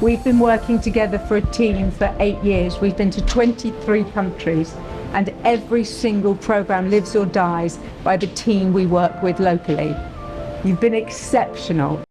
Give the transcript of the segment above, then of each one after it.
We've been working together for a team for 8 years. We've been to 23 countries, and every single program lives or dies by the team we work with locally. You've been exceptional.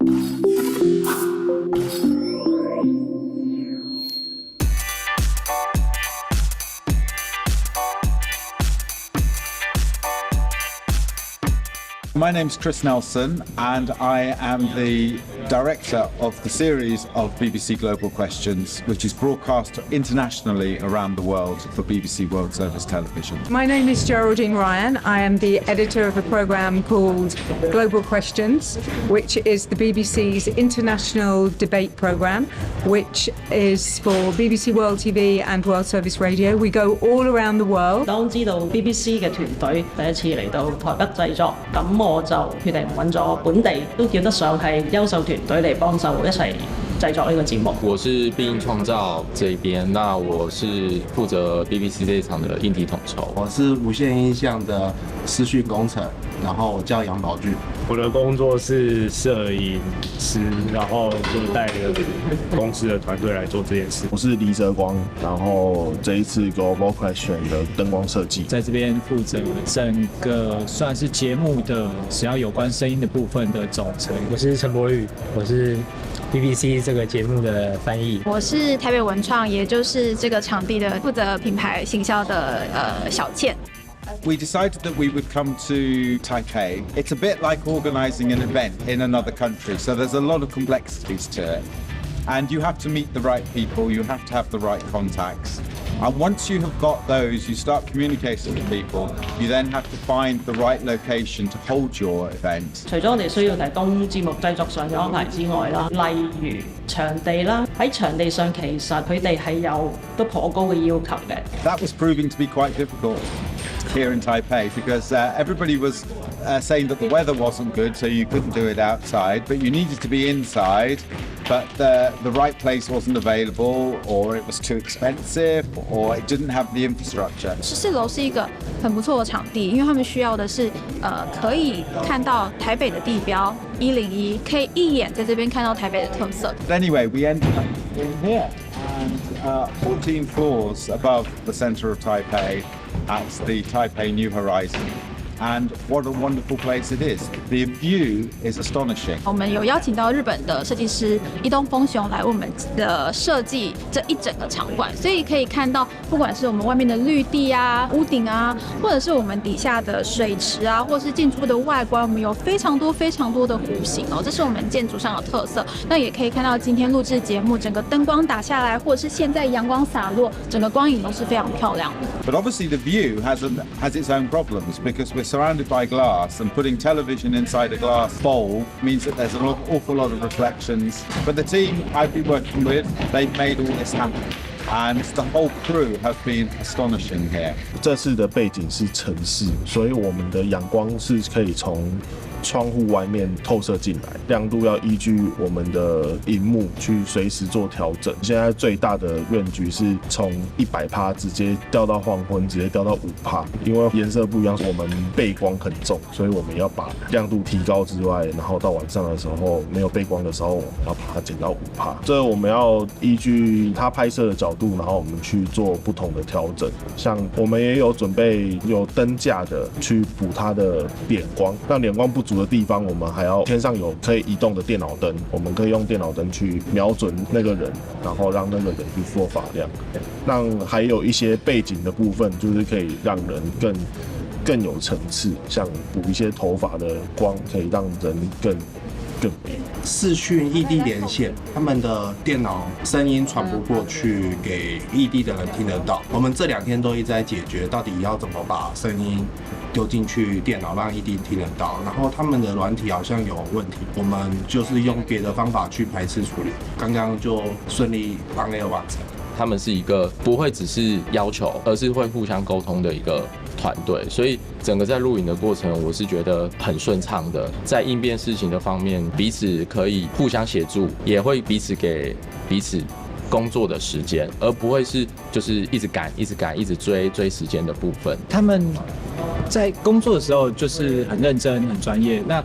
My name's Chris Nelson, and I am the director of the series of BBC Global Questions, which is broadcast internationally around the world for BBC World Service Television. My name is Geraldine Ryan. I am the editor of a programme called Global Questions, which is the BBC's international debate programme, which is for BBC World TV and World Service Radio. We go all around the world. 當知道 BBC 嘅團隊第一次嚟到台北製作，咁我就決定揾咗本地都叫得上係優秀團隊嚟幫手一齊製作呢個節目。我是必應創造這邊，那我是負責 BBC 這一場的硬體統籌。我是無線音像的視訊工程，然後我叫楊寶俊。我的工作是攝影師，然後就帶着公司的團隊來做這件事。我是黎哲光，然後這一次 Global Question 的燈光設計，在這邊負責整個算是節目的只要有關聲音的部分的總成。我是陳柏宇，我是 BBC 這個節目的翻譯。我是台北文創，也就是這個場地的負責品牌行銷的小倩。We decided that we would come to Taipei. It's a bit like organising an event in another country, so there's a lot of complexities to it. And you have to meet the right people, you have to have the right contacts. And once you have got those, you start communicating with people, you then have to find the right location to hold your event. 除咗我哋需要提供節目製作上嘅安排之外啦，例如場地啦，喺場地上其實佢哋係有都頗高嘅要求嘅。That was proving to be quite difficult here in Taipei because everybody was saying that the weather wasn't good, so you couldn't do it outside, but you needed to be inside, but the right place wasn't available, or it was too expensive, or it didn't have the infrastructure. 14楼是一个很不错的场地，因为他们需要的是可以看到台北的地标101，可以一眼在这边看到台北的特色。But anyway, we ended up in here, and 14 floors above the centre of Taipei at the Taipei New Horizon. And what a wonderful place it is. The view is astonishing. 我们有邀请到日本的设计师伊东丰雄来我们的设计这一整个场馆，所以可以看到，不管是我们外面的绿地啊、屋顶啊，或者是我们底下的水池啊，或是建筑物的外观，我们有非常多的弧形哦，这是我们建筑上的特色。那也可以看到今天录制节目，整个灯光打下来，或者是现在阳光洒落，整个光影都是非常漂亮的。But obviously the view has its own problems because we're surrounded by glass, and putting television inside a glass bowl means that there's an awful lot of reflections. But the team I've been working with, they've made all this happen. And the whole crew have been astonishing here. 這次的背景是城市，所以我們的陽光是可以從窗戶外面透射進來，亮度要依據我們的螢幕去隨時做調整。現在最大的range是從100%直接掉到黃昏，直接掉到5%，因為顏色不一樣，我們背光很重，所以我們要把亮度提高之外，然後到晚上的時候沒有背光的時候，我們要把它減到5%。這我們要依據它拍攝的角度，然後我們去做不同的調整。像我們也有準備有燈架的去補它的點光，讓點光不足的地方，我們還要天上有可以移動的電腦燈，我們可以用電腦燈去瞄準那個人，然後讓那個人去做發亮。讓還有一些背景的部分，就是可以讓人更有層次，像補一些頭髮的光，可以讓人更美。視訊異地連線，他們的電腦聲音傳不過去給異地的人聽得到。我們這2天都一直在解決，到底要怎麼把聲音丟進去電腦，讓異地聽得到。然後他們的軟體好像有問題，我們就是用別的方法去排斥處理，剛剛就順利幫那個完成。他們是一個不會只是要求，而是會互相溝通的一個團隊，所以整個在錄影的過程，我是覺得很順暢的。在應變事情的方面，彼此可以互相協助，也會彼此給彼此工作的時間，而不會是就是一直趕、一直趕、一直追時間的部分。他們在工作的時候就是很認真、很專業。那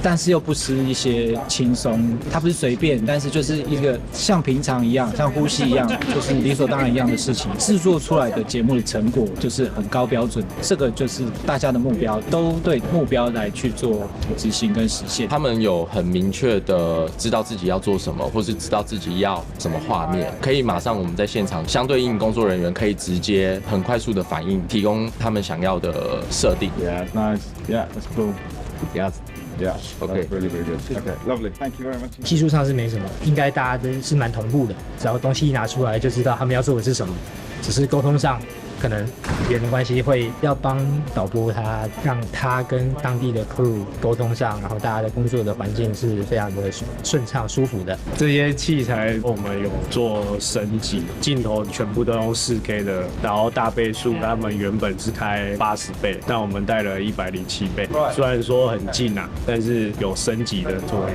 但是又不失一些轻松。它不是随便，但是就是一个像平常一样，像呼吸一样，就是理所当然一样的事情。制作出来的节目的成果就是很高标准，这个就是大家的目标，都对目标来去做执行跟实现。他们有很明确的知道自己要做什么，或是知道自己要什么画面，可以马上我们在现场相对应工作人员可以直接很快速的反应，提供他们想要的设定。Yeah, nice. Yeah, that's cool. Yeah. Yeah. Okay. Really, really good. Okay. Lovely. Thank you very much. 技术上是没什么，应该大家都是蛮同步的，只要东西一拿出来就知道他们要做的是什么，只是沟通上可能语言的关系会要帮导播他，让他跟当地的 crew 沟通上，然后大家的工作的环境是非常的顺畅舒服的。这些器材我们有做升级，镜头全部都用4K 的，然后大倍数他们原本是开80倍，但我们带了107倍。虽然说很近啊，但是有升级的作用。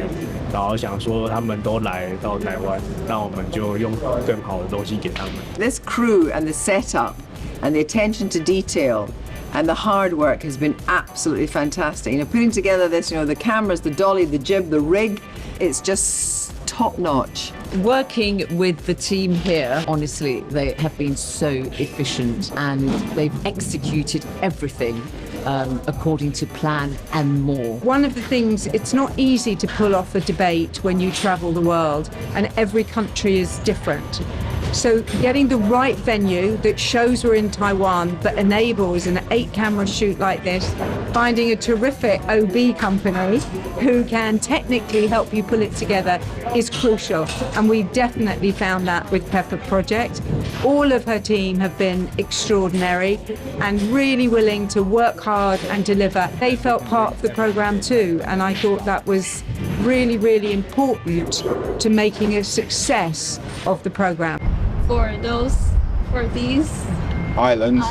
然后想说他们都来到台湾，那我们就用更好的东西给他们。This crew and the setup and the attention to detail and the hard work has been absolutely fantastic. Putting together this, the cameras, the dolly, the jib, the rig, it's just top notch. Working with the team here, honestly, they have been so efficient and they've executed everything according to plan and more. One of the things, it's not easy to pull off a debate when you travel the world, and every country is different. So getting the right venue that shows we're in Taiwan but enables an 8-camera shoot like this, finding a terrific OB company who can technically help you pull it together is crucial. And we definitely found that with Pepper Project. All of her team have been extraordinary and really willing to work hard and deliver. They felt part of the program too, and I thought that was really, really important to making a success of the program. For these Islands.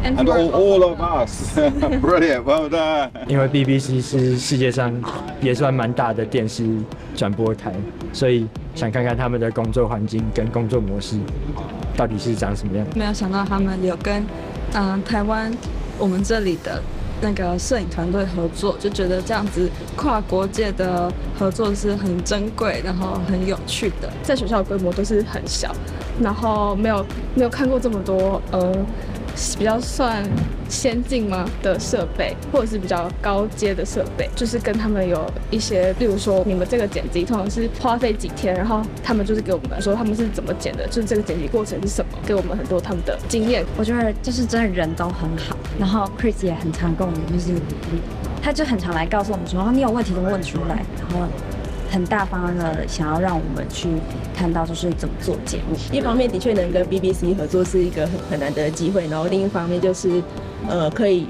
and And for all of us. Brilliant. Well done. 因为 BBC 是世界上也算蛮大的电视转播台，所以想看看他们的工作环境跟工作模式到底是长什么样。没有想到他们有跟台湾我们这里的那个摄影团队合作，就觉得这样子跨国界的合作是很珍贵，然后很有趣的。在学校的规模都是很小，然后没有看过这么多比较算先进吗的设备，或者是比较高阶的设备，就是跟他们有一些，例如说你们这个剪辑通常是花费几天，然后他们就是给我们说他们是怎么剪的，就是这个剪辑过程是什么，给我们很多他们的经验。我觉得就是真的人都很好，然后 Chris 也很常跟我们就是他就很常来告诉我们说，你有问题都问出来，然后很大方的想要让我们去看到就是怎么做节目。一方面的确能跟 BBC 合作是一个很难得的机会，然后另一方面就是可以，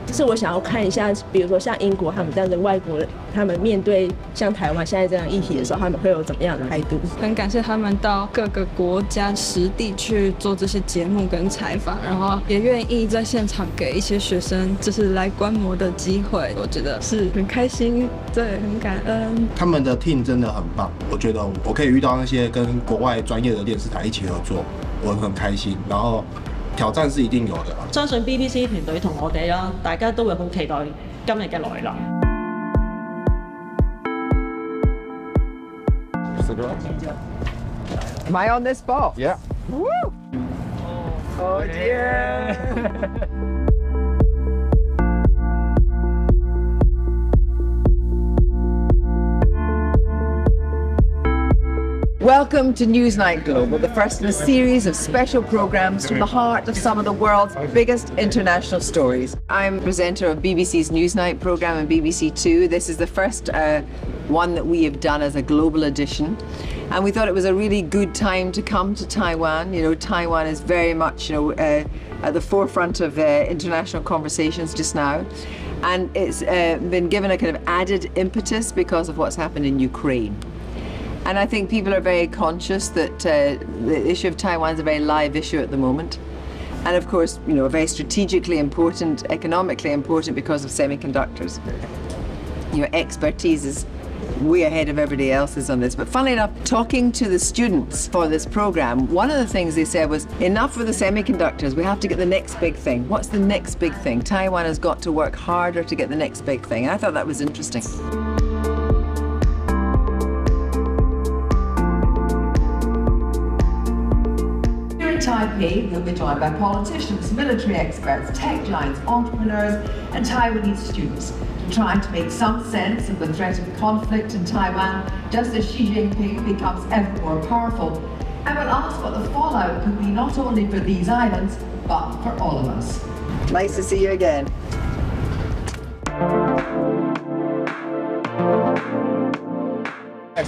就是我想要看一下，比如说像英国他们这样的外国人，他们面对像台湾现在这样议题的时候，他们会有怎么样的态度？很感谢他们到各个国家实地去做这些节目跟采访，然后也愿意在现场给一些学生就是来观摩的机会，我觉得是很开心，对，很感恩。他们的 team 真的很棒，我觉得我可以遇到那些跟国外專業嘅電視台一起合作，我很開心。然後挑戰是一定有的。相信 BBC 團隊同我哋啦，大家都會好期待今日嘅來臨。Am I on this ball? Yeah. Woo! Oh dear. Welcome to Newsnight Global, the first in a series of special programs from the heart of some of the world's biggest international stories. I'm presenter of BBC's Newsnight program and BBC Two. This is the first one that we have done as a global edition. And we thought it was a really good time to come to Taiwan. Taiwan is very much, at the forefront of international conversations just now. And it's been given a kind of added impetus because of what's happened in Ukraine. And I think people are very conscious that the issue of Taiwan is a very live issue at the moment. And of course, very strategically important, economically important because of semiconductors. Expertise is way ahead of everybody else's on this. But funnily enough, talking to the students for this program, one of the things they said was, enough with the semiconductors, we have to get the next big thing. What's the next big thing? Taiwan has got to work harder to get the next big thing. And I thought that was interesting. in Taipei, he'll be joined by politicians, military experts, tech giants, entrepreneurs, and Taiwanese students, trying to make some sense of the threat of conflict in Taiwan, just as Xi Jinping becomes ever more powerful. And we'll ask what the fallout could be not only for these islands, but for all of us. Nice to see you again.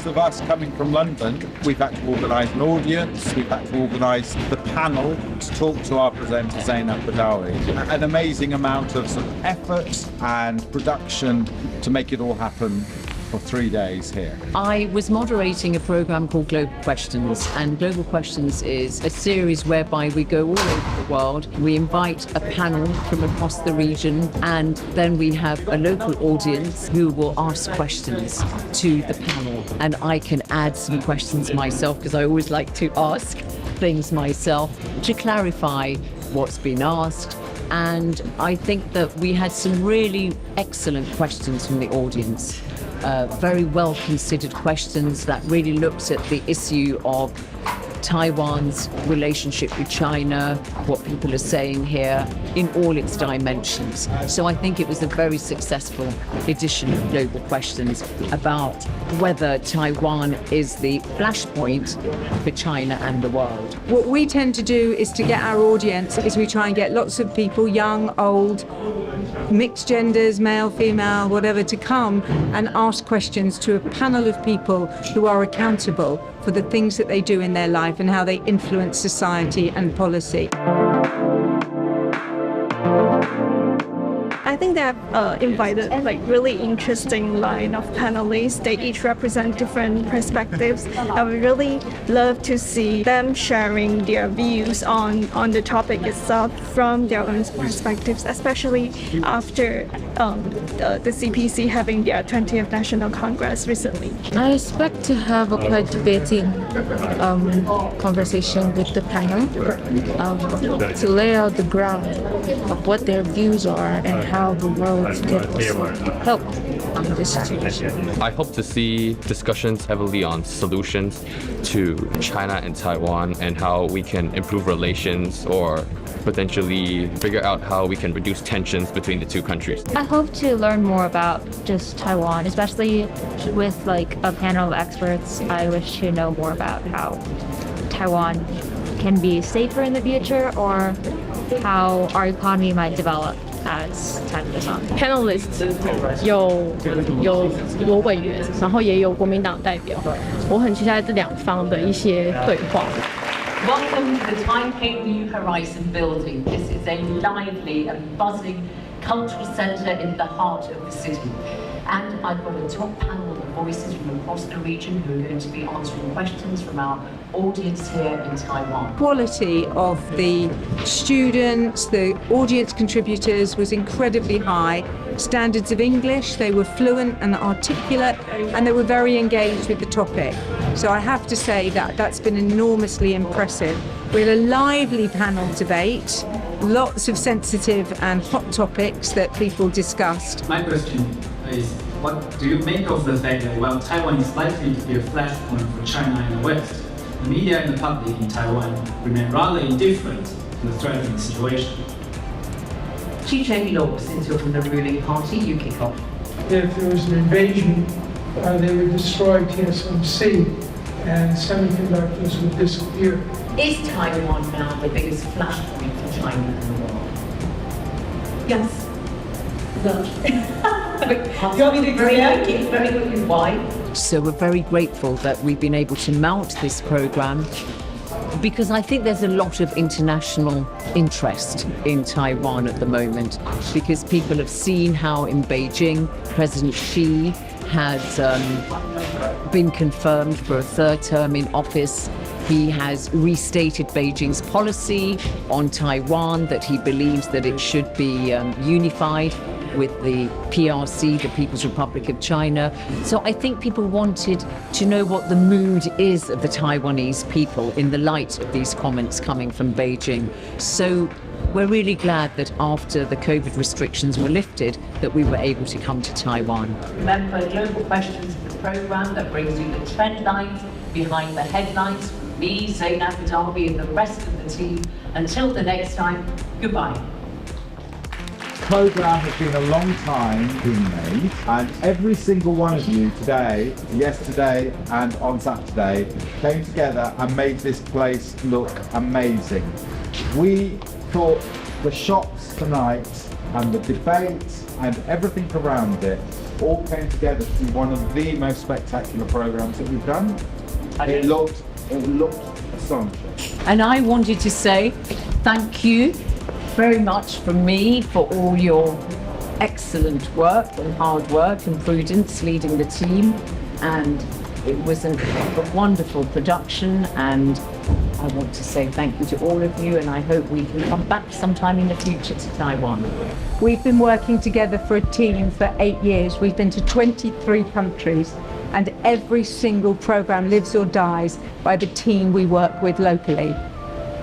Of us coming from London, we've had to organise an audience, we've had to organise the panel to talk to our presenter Zainab Badawi. An amazing amount of sort of effort and production to make it all happen for 3 days here. I was moderating a program called Global Questions, and Global Questions is a series whereby we go all over the world. We invite a panel from across the region, and then we have a local audience who will ask questions to the panel. And I can add some questions myself, because I always like to ask things myself to clarify what's been asked. And I think that we had some really excellent questions from the audience. Very well considered questions that really looked at the issue of Taiwan's relationship with China, what people are saying here in all its dimensions. So I think it was a very successful edition of Global Questions about whether Taiwan is the flashpoint for China and the world. What we tend to do is to get our audience is we try and get lots of people, young, old, mixed genders, male, female, whatever, to come and ask questions to a panel of people who are accountable for the things that they do in their life and how they influence society and policy. I think they have invited like really interesting line of panelists. They each represent different perspectives. I would really love to see them sharing their views on the topic itself from their own perspectives, especially after the CPC having their 20th National Congress recently. I expect to have a quite debating conversation with the panel to lay out the ground of what their views are and how the world can help in this situation. I hope to see discussions heavily on solutions to China and Taiwan and how we can improve relations or potentially figure out how we can reduce tensions between the two countries. I hope to learn more about just Taiwan, especially with like a panel of experts. I wish to know more about how Taiwan can be safer in the future or how our economy might develop as time goes on. Panelists 有委员，然后也有国民党代表，我很期待这两方的一些对话。Welcome to the Taipei New Horizon building. This is a lively and buzzing cultural centre in the heart of the city. And I've got a top panel of voices from across the region who are going to be answering questions from our audience here in Taiwan. Quality of the students, the audience contributors was incredibly high. Standards of English, they were fluent and articulate, and they were very engaged with the topic. So I have to say that that's been enormously impressive. We had a lively panel debate, lots of sensitive and hot topics that people discussed. My question is, what do you make of the fact that while Taiwan is likely to be a flashpoint for China and the West, the media and the public in Taiwan remain rather indifferent to the threatening situation? TJ Lawson from the ruling party, you kick off. If there was an invasion, they would destroy TSMC and semiconductors would disappear. Is Taiwan now the biggest flashpoint for China in the world? Yes. No. Do you want me to agree? Very good. Why? So we're very grateful that we've been able to mount this programme because I think there's a lot of international interest in Taiwan at the moment because people have seen how in Beijing President Xi has been confirmed for a third term in office. He has restated Beijing's policy on Taiwan, that he believes that it should be unified with the PRC, the People's Republic of China. So I think people wanted to know what the mood is of the Taiwanese people in the light of these comments coming from Beijing. So we're really glad that after the COVID restrictions were lifted, that we were able to come to Taiwan. Remember, Global Questions is the programme that brings you the trend lines behind the headlines me, Zainab Badawi, and the rest of the team. Until the next time, goodbye. The programme has been a long time being made, and every single one of you today, yesterday and on Saturday came together and made this place look amazing. We thought the shops tonight and the debate and everything around it all came together to be one of the most spectacular programmes that we've done. It looked astonishing. And I wanted to say thank you very much from me for all your excellent work and hard work and Prudence leading the team. And it was a wonderful production, and I want to say thank you to all of you, and I hope we can come back sometime in the future to Taiwan. We've been working together for a team for 8 years. We've been to 23 countries, and every single programme lives or dies by the team we work with locally.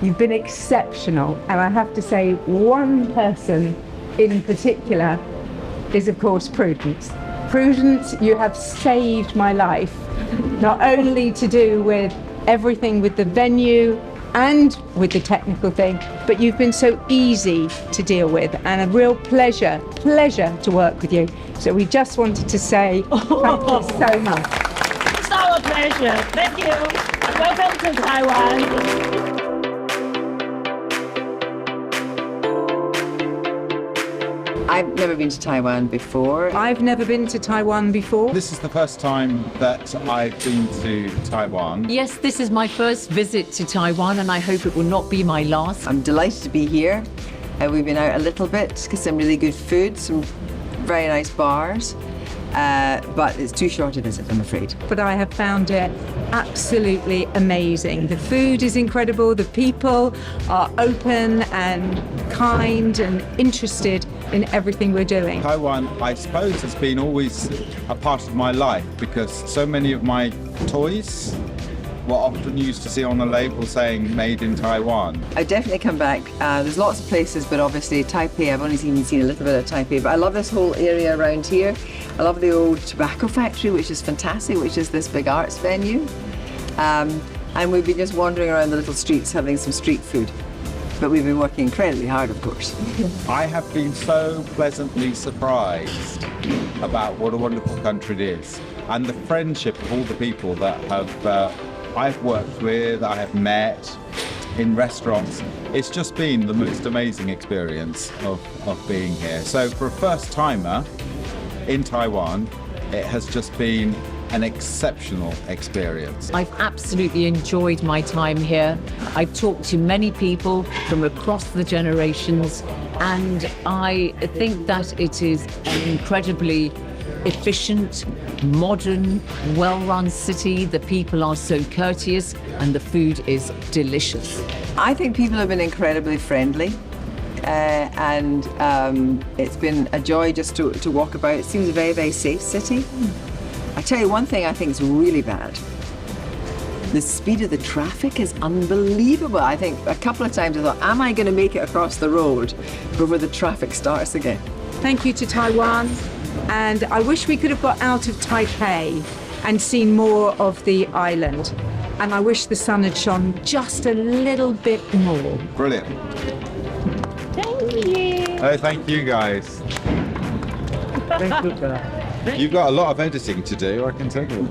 You've been exceptional, and I have to say one person in particular is of course Prudence. Prudence, you have saved my life, not only to do with everything with the venue and with the technical thing, but you've been so easy to deal with and a real pleasure to work with you. So we just wanted to say thank you so much. It's our pleasure. Thank you. Welcome to Taiwan. I've never been to Taiwan before. I've never been to Taiwan before. This is the first time that I've been to Taiwan. Yes, this is my first visit to Taiwan, and I hope it will not be my last. I'm delighted to be here. We've been out a little bit, some really good food, some very nice bars. But it's too short a visit, I'm afraid. But I have found it absolutely amazing. The food is incredible, the people are open and kind and interested in everything we're doing. Taiwan, I suppose, has been always a part of my life because so many of my toys were often used to see on a label saying made in Taiwan. I definitely come back. There's lots of places, but obviously Taipei, I've only seen a little bit of Taipei, but I love this whole area around here. I love the old tobacco factory, which is fantastic, which is this big arts venue. And we've been just wandering around the little streets having some street food. But we've been working incredibly hard, of course. I have been so pleasantly surprised about what a wonderful country it is and the friendship of all the people that I've worked with, I have met in restaurants. It's just been the most amazing experience of being here. So for a first timer in Taiwan, it has just been an exceptional experience. I've absolutely enjoyed my time here. I've talked to many people from across the generations, and I think that it is an incredibly efficient, modern, well-run city. The people are so courteous and the food is delicious. I think people have been incredibly friendly. And it's been a joy just to walk about. It seems a very, very safe city. I tell you one thing I think is really bad. The speed of the traffic is unbelievable. I think a couple of times I thought, am I going to make it across the road before the traffic starts again? Thank you to Taiwan, and I wish we could have got out of Taipei and seen more of the island. And I wish the sun had shone just a little bit more. Brilliant. Thank you. Oh, thank you guys. You've got a lot of editing to do, I can tell you.